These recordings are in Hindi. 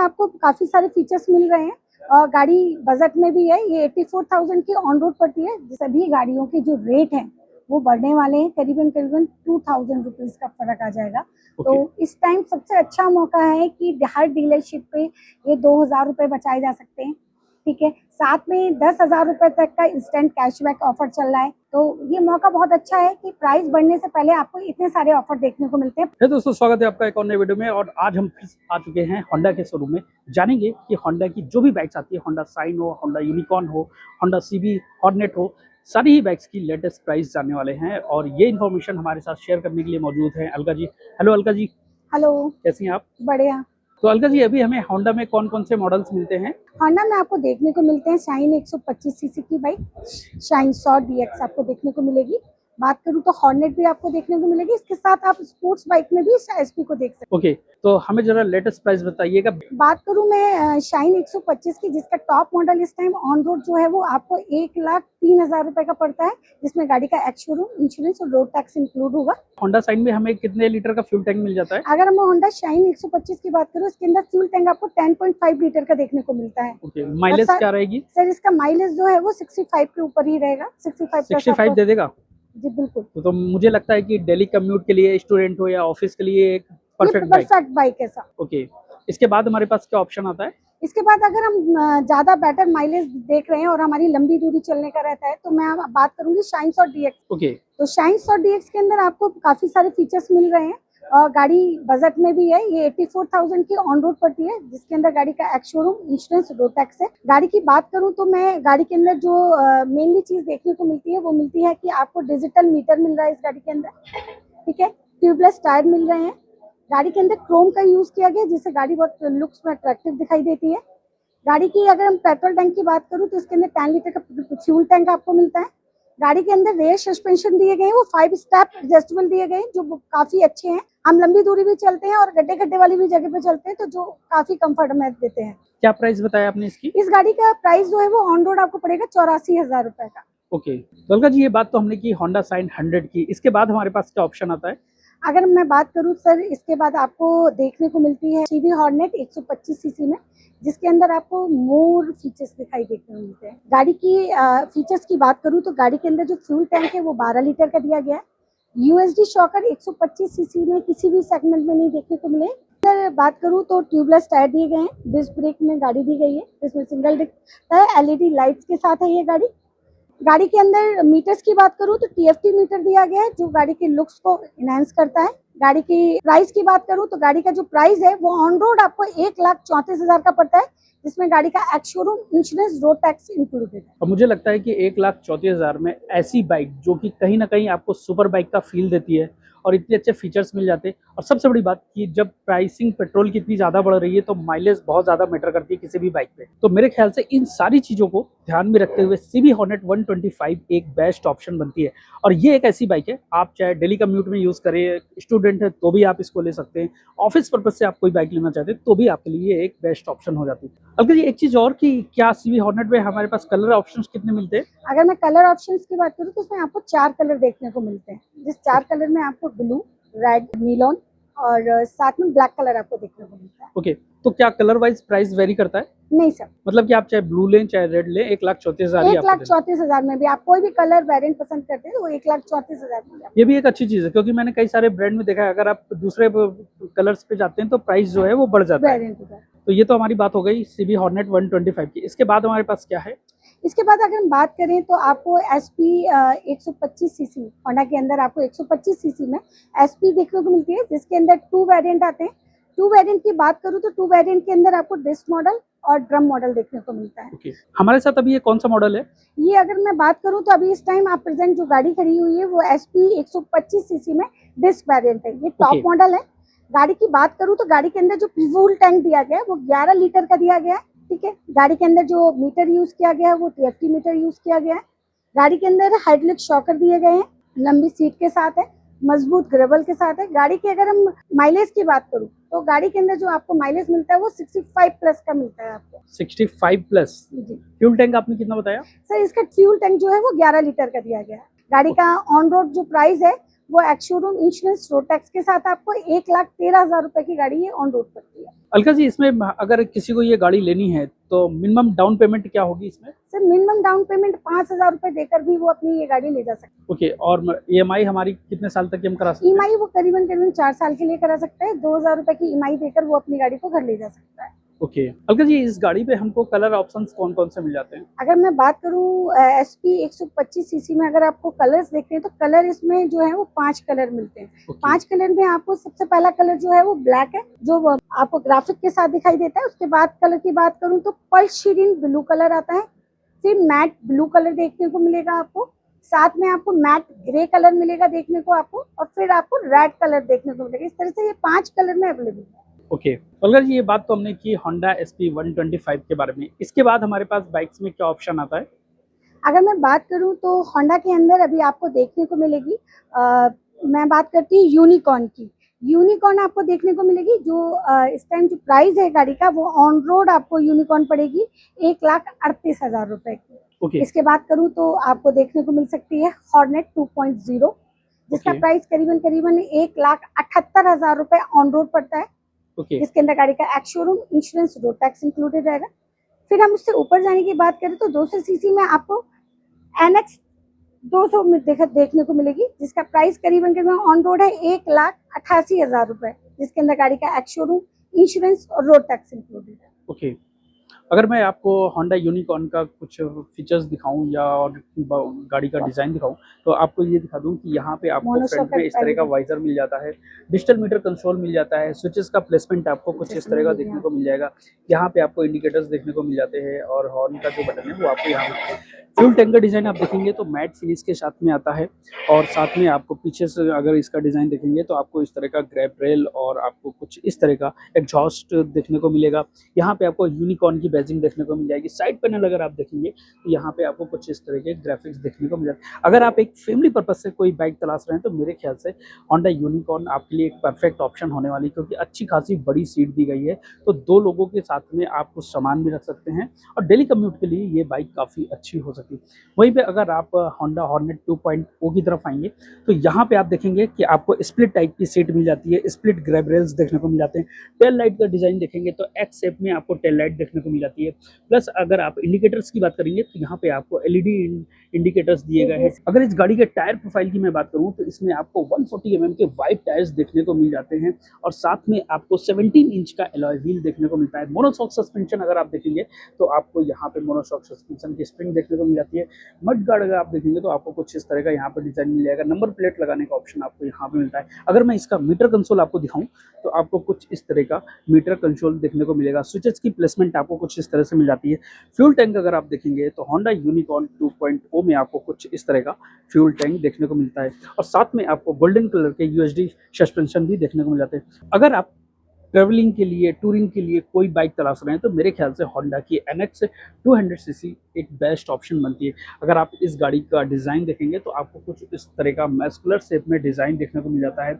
आपको काफ़ी सारे फीचर्स मिल रहे हैं और गाड़ी बजट में भी है। ये 84,000 की ऑन रोड पड़ती है। सभी गाड़ियों के जो रेट हैं वो बढ़ने वाले हैं, करीबन 2,000 रुपीज़ का फर्क आ जाएगा। तो इस टाइम सबसे अच्छा मौका है कि हर डीलरशिप पे ये 2,000 रुपये बचाए जा सकते हैं। ठीक है, साथ में 10,000 रुपये तक का इंस्टेंट कैशबैक ऑफर चल रहा है। तो ये मौका बहुत अच्छा है कि प्राइस बढ़ने से पहले आपको इतने सारे ऑफर देखने को मिलते हैं। हे दोस्तों, स्वागत है आपका एक और नए वीडियो में। और आज हम फिर आ चुके हैं होंडा के शोरूम में। जानेंगे कि होंडा की जो भी बाइक्स आती है, होंडा साइन हो, होंडा यूनिकॉर्न हो, होंडा सीबी हॉर्नेट हो, सारी ही बाइक्स की लेटेस्ट प्राइस जानने वाले हैं। और ये इन्फॉर्मेशन हमारे साथ शेयर करने के लिए मौजूद है अलका जी। हेलो अलका जी। हेलो, कैसी हैं आप? बढ़िया। तो अलका जी, अभी हमें होंडा में कौन कौन से मॉडल्स मिलते हैं? होंडा में आपको देखने को मिलते हैं शाइन 125 सीसी की बाइक, शाइन 100 DX आपको देखने को मिलेगी। बात करूँ तो हॉर्नेट भी आपको देखने को मिलेगी। इसके साथ आप स्पोर्ट्स बाइक में भी SP को देख सकते हैं। ओके, तो हमें जरा लेटेस्ट प्राइस बताइएगा। बात करूँ मैं शाइन 125 की, जिसका टॉप मॉडल इस टाइम ऑन रोड जो है वो आपको 1,03,000 रुपए का पड़ता है, जिसमें गाड़ी का एक्स शोरूम इंश्योरेंस और रोड टैक्स इंक्लूड होगा। होंडा साइन में हमें कितने लीटर का फ्यूल टैंक मिल जाता है? अगर मैं होंडा शाइन 125 की बात करूँ, इसके अंदर फ्यूल टैंक आपको 10.5 लीटर का देखने को मिलता है। ओके, माइलेज क्या रहेगी? सर, इसका माइलेज जो है वो 65 के ऊपर ही रहेगा। 65 दे देगा? जी बिल्कुल। तो मुझे लगता है कि डेली कम्यूट के लिए, स्टूडेंट हो या ऑफिस के लिए एक परफेक्ट बाइक है सर। ओके, इसके बाद हमारे पास क्या ऑप्शन आता है? इसके बाद अगर हम ज्यादा बेटर माइलेज देख रहे हैं और हमारी लंबी दूरी चलने का रहता है, तो मैं अब बात करूंगी शाइन 100 DX। ओके, तो शाइन 100 DX के अंदर आपको काफी सारे फीचर्स मिल रहे हैं और गाड़ी बजट में भी है। ये 84,000 की ऑन रोड पड़ती है, जिसके अंदर गाड़ी का ex showroom insurance road tax है। गाड़ी की बात करूं तो मैं गाड़ी के अंदर जो मेनली चीज देखने को मिलती है वो मिलती है कि आपको डिजिटल मीटर मिल रहा है इस गाड़ी के अंदर। ठीक है, ट्यूबलेस टायर मिल रहे हैं। गाड़ी के अंदर क्रोम का यूज किया गया, जिससे गाड़ी बहुत लुक्स में अट्रैक्टिव दिखाई देती है। गाड़ी की अगर हम पेट्रोल टैंक की बात करूं तो इसके अंदर 10 लीटर का फ्यूल टैंक आपको मिलता है। गाड़ी के अंदर रेयर सस्पेंशन दिए गए हैं, वो 5 स्टेप एडजस्टेबल दिए गए हैं, जो काफी अच्छे हैं। हम लंबी दूरी भी चलते हैं और गड्ढे गड्ढे वाली भी जगह पे चलते हैं, तो जो काफी कंफर्ट में देते हैं। क्या प्राइस बताया आपने इसकी? इस गाड़ी का प्राइस जो है वो ऑन रोड आपको पड़ेगा 84,000 रुपए का। ओके, तो अलका जी, ये बात तो हमने की होंडा साइन 100 की। इसके बाद हमारे पास क्या ऑप्शन आता है? अगर मैं बात करूं सर, इसके बाद आपको देखने को मिलती है सीवी हॉर्नेट 125 सीसी में, जिसके अंदर आपको मोर फीचर्स दिखाई देखने को मिलते हैं। गाड़ी की फीचर्स की बात करूं तो गाड़ी के अंदर जो फ्यूल टैंक है वो 12 लीटर का दिया गया है। USD शॉकर 125 सीसी में किसी भी सेगमेंट में नहीं देखने को मिले। अगर बात करूं तो ट्यूबलेस टायर दिए गए हैं, डिस्क ब्रेक में गाड़ी दी गई है, जिसमें सिंगल डिस्क है, LED लाइट्स के साथ है ये गाड़ी। गाड़ी के अंदर मीटर्स की बात करूं तो TFT मीटर दिया गया है, जो गाड़ी के लुक्स को इनहेंस करता है। गाड़ी की प्राइस की बात करूं तो गाड़ी का जो प्राइस है वो ऑन रोड आपको 1,34,000 का पड़ता है, जिसमें गाड़ी का ex showroom insurance road tax included है। और मुझे लगता है कि 1,34,000 में ऐसी बाइक जो कि कहीं ना कहीं आपको सुपर बाइक का फील देती है और इतने अच्छे फीचर्स मिल जाते हैं। और सबसे बड़ी बात कि जब प्राइसिंग पेट्रोल की इतनी ज़्यादा बढ़ रही है तो माइलेज बहुत ज़्यादा मैटर करती है किसी भी बाइक पे। तो मेरे ख्याल से इन सारी चीज़ों को ध्यान में रखते हुए सीबी हॉर्नेट 125 एक बेस्ट ऑप्शन बनती है। और ये एक ऐसी बाइक है, आप चाहे डेली कम्यूट में यूज़ करें, स्टूडेंट है तो भी आप इसको ले सकते हैं, ऑफिस पर्पज से आप कोई बाइक लेना चाहते हैं तो भी आपके लिए ये एक बेस्ट ऑप्शन हो जाती है। अब एक चीज़ और कि क्या सीबी हॉर्नेट में हमारे पास कलर ऑप्शंस कितने मिलते हैं? अगर मैं कलर ऑप्शंस की बात करूं तो उसमें आपको 4 कलर देखने को मिलते हैं, जिस 4 कलर में आपको ब्लू, रेड, नीलॉन और साथ में ब्लैक कलर आपको देखने को मिलता है। ओके, तो क्या कलर वाइज प्राइस वेरी करता है? नहीं सर, मतलब कि आप चाहे ब्लू लें चाहे रेड लें, 1,34,000 ही आपको देना। 1,34,000 में भी आप कोई भी कलर वेरिएंट पसंद करते हैं तो वो 1,34,000 में। ये भी एक अच्छी चीज़ है, क्योंकि मैंने कई सारे ब्रांड में देखा है, अगर आप दूसरे कलर्स पे जाते हैं तो प्राइस जो है वो बढ़ जाता है। तो ये तो हमारी बात हो गई सीबी हॉर्नेट 125 की। इसके बाद हमारे पास क्या है? इसके बाद अगर हम बात करें तो आपको SP 125 सीसी होंडा के अंदर आपको 125 सीसी में SP देखने को मिलती है, जिसके अंदर 2 वेरिएंट आते हैं। 2 वेरिएंट की बात करूं तो 2 वेरिएंट के अंदर आपको डिस्क मॉडल और ड्रम मॉडल देखने को मिलता है। ओके, हमारे साथ अभी ये कौन सा मॉडल है? ये अगर मैं बात करूं तो अभी इस टाइम आप प्रेजेंट जो गाड़ी खड़ी हुई है वो SP 125 सीसी में डिस्क वेरिएंट है, ये टॉप मॉडल है। गाड़ी की बात करूं तो गाड़ी के अंदर जो फ्यूल टैंक दिया गया है वो 11 लीटर का दिया गया है। ठीक है, गाड़ी के अंदर जो मीटर यूज किया गया है वो TFT मीटर यूज किया गया है। गाड़ी के अंदर हाइड्रोलिक शॉकर दिए गए हैं, लंबी सीट के साथ है, मजबूत ग्रेवल के साथ है। गाड़ी की अगर हम माइलेज की बात करूं तो गाड़ी के अंदर जो आपको माइलेज मिलता है वो 65 प्लस का मिलता है आपको। 65 प्लस जी। फ्यूल टैंक आपने कितना बताया? सर, इसका फ्यूल टैंक जो है वो 11 लीटर का दिया गया है। गाड़ी का ऑन रोड जो प्राइस है वो ex showroom insurance road tax के साथ आपको 1,13,000 रुपए की गाड़ी ये ऑन रोड पड़ती है। अलका जी, इसमें अगर किसी को ये गाड़ी लेनी है तो मिनिमम डाउन पेमेंट क्या होगी इसमें? सर मिनिमम डाउन पेमेंट 5,000 रुपए देकर भी वो अपनी ये गाड़ी ले जा सकते हैं। ओके, और ईएमआई हमारी कितने साल तक की हम करा सकते हैं? ईएमआई वो करीबन करीबन 4 साल के लिए करा सकता है। 2,000 रुपए की ईएमआई देकर वो अपनी गाड़ी को घर ले जा सकता है। ओके, अलका जी, इस गाड़ी पे हमको कलर ऑप्शंस कौन कौन से मिल जाते हैं? अगर मैं बात करूँ एसपी 125 सीसी में, अगर आपको कलर्स देखते हैं तो कलर इसमें जो है वो 5 कलर मिलते हैं। ओके। 5 कलर में आपको सबसे पहला कलर जो है वो ब्लैक है, जो आपको ग्राफिक के साथ दिखाई देता है। उसके बाद कलर की बात करूँ तो पल्स शीरीन ब्लू कलर आता है, फिर मैट ब्लू कलर देखने को मिलेगा आपको, साथ में आपको मैट ग्रे कलर मिलेगा देखने को आपको, और फिर आपको रेड कलर देखने को मिलेगा। इस तरह से ये 5 कलर में अवेलेबल है। ओके, अलका जी, ये बात तो हमने की Honda SP 125 के बारे में। इसके बाद हमारे पास बाइक्स में क्या ऑप्शन आता है? अगर मैं बात करूं तो होंडा के अंदर अभी आपको देखने को मिलेगी, मैं बात करती हूँ यूनिकॉर्न की। यूनिकॉर्न आपको देखने को मिलेगी, जो इस टाइम जो प्राइस है गाड़ी का वो ऑन रोड आपको यूनिकॉर्न पड़ेगी 1,38,000 रुपए की। ओके। इसके बात करूं तो आपको देखने को मिल सकती है हॉर्नेट 2.0, जिसका ओके। प्राइस करीबन करीबन 1,78,000 रुपए ऑन रोड पड़ता है, ओके। जिसके अंदर गाड़ी का ex showroom insurance road tax included रहेगा। फिर हम उससे ऊपर जाने की बात करें तो 200 सीसी में आपको NX 200 में देखने को मिलेगी, जिसका प्राइस करीबन करीबन ऑन रोड है 1,88,000 रुपए, जिसके अंदर गाड़ी का एक्स शोरूम इंश्योरेंस और रोड टैक्स इंक्लूडेड है। ओके, अगर मैं आपको Honda यूनिकॉर्न का कुछ फीचर्स दिखाऊं या और गाड़ी का डिज़ाइन दिखाऊं, तो आपको ये दिखा दूं कि यहाँ पे आपको फ्रंट में इस तरह का वाइजर मिल जाता है, डिजिटल मीटर कंसोल मिल जाता है, स्विचेस का प्लेसमेंट आपको कुछ इस तरह का देखने को मिल जाएगा। यहाँ पे आपको इंडिकेटर्स देखने को मिल जाते हैं और हॉर्न का जो बटन है वो आपको यहाँ पे फ्यूल टैंक का डिज़ाइन आप देखेंगे तो मैट फिनिश के साथ में आता है, और साथ में आपको पीछे से अगर इसका डिज़ाइन देखेंगे तो आपको इस तरह का ग्रैब रेल और आपको कुछ इस तरह का एग्जॉस्ट देखने को मिलेगा। यहाँ पे आपको यूनिकॉर्न की बैजिंग देखने को मिल जाएगी। साइड पैनल अगर आप देखेंगे तो यहाँ पे आपको कुछ इस तरह के ग्राफिक्स देखने को मिल जाते हैं। अगर आप एक फैमिली पर्पज से कोई बाइक तलाश रहे हैं तो मेरे ख्याल से Honda यूनिकॉर्न आपके लिए एक परफेक्ट ऑप्शन होने वाली, क्योंकि अच्छी खासी बड़ी सीट दी गई है, तो 2 लोगों के साथ में आप कुछ सामान भी रख सकते हैं और डेली कम्यूट के लिए ये बाइक काफ़ी अच्छी हो सकती है। वहीं पे अगर आप Honda हॉर्नेट 2.0 की तरफ आएंगे तो यहाँ पे आप देखेंगे कि आपको स्प्लिट टाइप की सीट मिल जाती है, स्प्लिट ग्रैब रेल्स देखने को मिल जाते हैं। टेल लाइट का डिज़ाइन देखेंगे तो एक्स शेप में आपको टेल लाइट देखने को मिल जाती है। प्लस अगर आप इंडिकेटर्स की बात करेंगे तो यहाँ पे आपको LED इंडिकेटर्स दिए गए हैं। अगर इस गाड़ी के टायर प्रोफाइल की मैं बात करूँ तो इसमें आपको 140 mm के वाइड टायर्स देखने को मिल जाते हैं, और साथ में आपको 17 इंच का एलॉय व्हील देखने को मिलता है। मोनोशॉक सस्पेंशन अगर आप देखेंगे तो आपको यहाँ पे मोनोशॉक सस्पेंशन की स्प्रिंग देखने को मिल जाती है। मड गार्ड अगर आप देखेंगे तो आपको कुछ इस तरह का यहाँ पर डिजाइन मिल जाएगा। नंबर प्लेट लगाने का ऑप्शन आपको यहाँ पे मिलता है। अगर मैं इसका मीटर कंसोल आपको दिखाऊं तो आपको कुछ इस तरह का मीटर कंसोल देखने को मिलेगा। स्विचेस की प्लेसमेंट आपको कुछ इस तरह से मिल जाती है। फ्यूल टैंक अगर आप देखेंगे तो Honda यूनिकॉर्न 2.0 में आपको कुछ इस तरह का फ्यूल टैंक देखने को मिलता है, और साथ में आपको गोल्डन कलर के USD सस्पेंशन भी देखने को मिल जाते हैं। अगर आप ट्रैवलिंग के लिए, टूरिंग के लिए कोई बाइक तलाश रहे हैं तो मेरे ख्याल से Honda की NX 200 सीसी एक बेस्ट ऑप्शन बनती है। अगर आप इस गाड़ी का डिज़ाइन देखेंगे तो आपको कुछ इस तरह का मैस्कुलर शेप में डिज़ाइन देखने को मिल जाता है।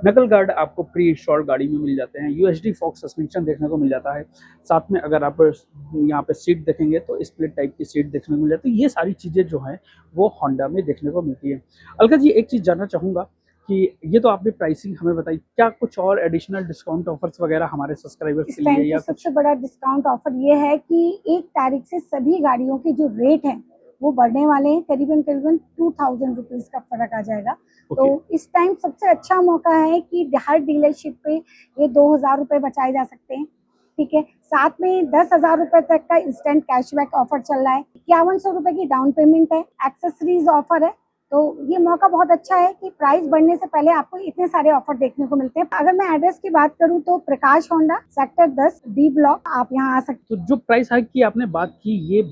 नकल गार्ड आपको प्री इंस्टॉल्ड गाड़ी में मिल जाते हैं। USD फॉक्स सस्पेंशन देखने को मिल जाता है। साथ में अगर आप यहाँ पे सीट देखेंगे तो स्प्लिट टाइप की सीट देखने को मिल जाती है। ये सारी चीज़ें जो हैं वो Honda में देखने को मिलती है। अलका जी, एक चीज़ जानना चाहूँगा कि ये तो आपने प्राइसिंग हमें बताई, क्या कुछ और एडिशनल डिस्काउंट ऑफर्स वगैरह हमारे सब्सक्राइबर्स इस के टाइम लिए या पे सबसे बड़ा डिस्काउंट ऑफर ये है कि 1 तारीख से सभी गाड़ियों के जो रेट हैं वो बढ़ने वाले हैं। करीबन करीबन 2,000 रुपीज़ का फर्क आ जाएगा। तो इस टाइम सबसे अच्छा मौका है कि हर डीलरशिप पे ये 2,000 रुपये बचाए जा सकते हैं। ठीक है, साथ में 10,000 रुपये तक का इंस्टेंट कैशबैक ऑफर चल रहा है। 5100 रुपये की डाउन पेमेंट है, एक्सेसरीज ऑफर है। तो ये मौका बहुत अच्छा है कि प्राइस बढ़ने से पहले आपको इतने सारे ऑफर देखने को मिलते हैं। अगर मैं एड्रेस की बात करूं तो प्रकाश होंडा सेक्टर 10 D ब्लॉक, आप यहां आ सकते तो जो प्राइस हाइक की आपने बात की, ये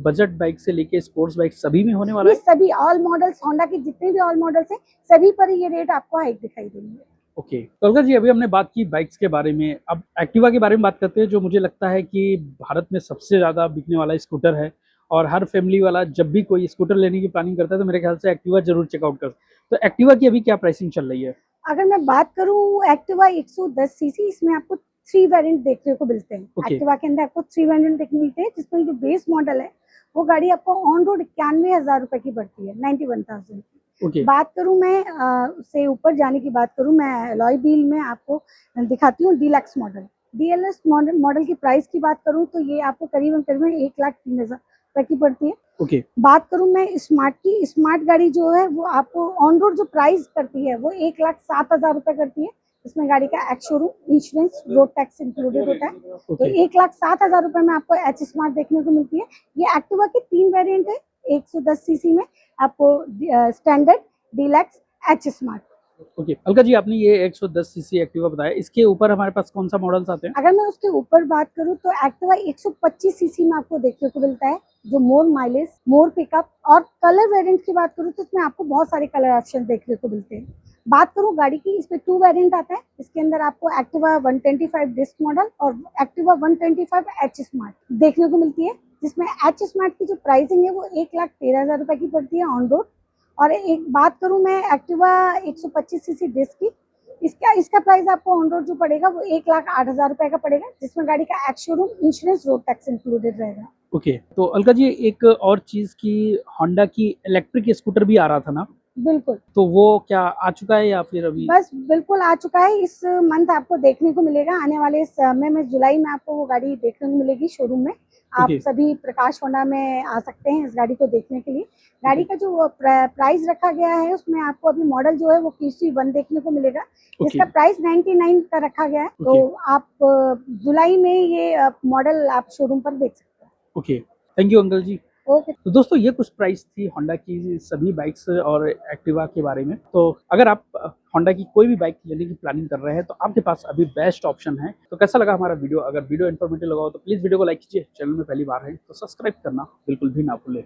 बजट बाइक से लेके स्पोर्ट्स बाइक सभी में होने वाला हैं। है? ये सभी ऑल मॉडल्स, होंडा के जितने भी ऑल मॉडल्स हैं सभी पर ये रेट आपको हाइक दिखाई देंगे। ओके, तो अलका जी, अभी हमने बात की बाइक्स के बारे में, अब एक्टिवा के बारे में बात करते हैं, जो मुझे लगता है कि भारत में सबसे ज़्यादा बिकने वाला स्कूटर है, और हर फैमिली वाला जब भी कोई स्कूटर लेने की प्लानिंग करता है तो मेरे ख्याल से एक्टिवा जरूर चेकआउट कर। तो एक्टिवा की अभी क्या प्राइसिंग चल रही है? अगर मैं बात करूं एक्टिवा 110 सीसी, इसमें आपको 3 वेरिएंट देखने को मिलते हैं। Okay. एक्टिवा के अंदर आपको 3 वेरिएंट देखने मिलते हैं, जिसमें जो बेस मॉडल है वो गाड़ी आपको ऑन रोड 91,000 रुपए की पड़ती है, 91,000 की। ओके बात करूं मैं उससे ऊपर जाने की बात करूं, मैं अलॉय व्हील में आपको दिखाती हूँ डीलक्स मॉडल। डीएलएस मॉडल की प्राइस की बात करूं तो ये आपको करीबन करीबन 1,03,000 रुपए की पड़ती है। ओके बात करूं मैं स्मार्ट की, स्मार्ट गाड़ी जो है वो आपको ऑन रोड जो प्राइस करती है वो 1,07,000 रुपए करती है। इसमें गाड़ी का ex showroom insurance road tax included होता है। तो ओके 1,07,000 रुपए में आपको एच स्मार्ट देखने को मिलती है। ये एक्टिवा के 3 वेरिएंट है, 110 सीसी में आपको standard, deluxe, H smart. Okay Alka ji, आपने ये 110 सीसी एक्टिवा बताया, इसके ऊपर हमारे पास कौन सा मॉडल्स आते हैं? अगर मैं उसके ऊपर बात करूं तो एक्टिवा 125 सीसी में आपको देखने को मिलता है, जो मोर माइलेज, मोर पिकअप और कलर वेरिएंट की बात करूं तो इसमें आपको बहुत सारे कलर ऑप्शन देखने को मिलते हैं। बात करूं गाड़ी की, इसमें 2 वेरिएंट आता है। इसके अंदर आपको एक्टिवा 125 डिस्क मॉडल और एक्टिवा 125 एच स्मार्ट देखने को मिलती है, जिसमें एच स्मार्ट की जो प्राइसिंग है वो 1,13,000 रुपए की पड़ती है ऑन रोड। और एक बात करूं मैं एक्टिवा 125 सीसी डिस्क की, इसका प्राइस आपको ऑन रोड जो पड़ेगा वो 1,08,000 रुपए का पड़ेगा, जिसमें गाड़ी का ex showroom insurance road tax included रहेगा। ओके तो अलका जी, एक और चीज़ की होंडा की इलेक्ट्रिक स्कूटर भी आ रहा था ना, बिल्कुल, तो वो क्या आ चुका है या फिर अभी? बस बिल्कुल आ चुका है। इस मंथ आपको देखने को मिलेगा, आने वाले समय में जुलाई में आपको वो गाड़ी देखने को मिलेगी शोरूम में। आप ओके सभी प्रकाश होंडा में आ सकते हैं इस गाड़ी को देखने के लिए। गाड़ी का जो प्राइस रखा गया है उसमें आपको अभी मॉडल जो है वो QC1 देखने को मिलेगा, ओके जिसका प्राइस 99 का रखा गया है। तो आप जुलाई में ये मॉडल आप शोरूम पर देख सकते हैं। Okay thank you uncle ji. Okay. तो दोस्तों, ये कुछ प्राइस थी होंडा की सभी बाइक्स और एक्टिवा के बारे में। तो अगर आप होंडा की कोई भी बाइक लेने की प्लानिंग कर रहे हैं तो आपके पास अभी बेस्ट ऑप्शन है। तो कैसा लगा हमारा वीडियो? अगर वीडियो इन्फॉर्मेटिव लगा हो तो प्लीज़ वीडियो को लाइक कीजिए। चैनल में पहली बार है तो सब्सक्राइब करना बिल्कुल भी ना भूलें।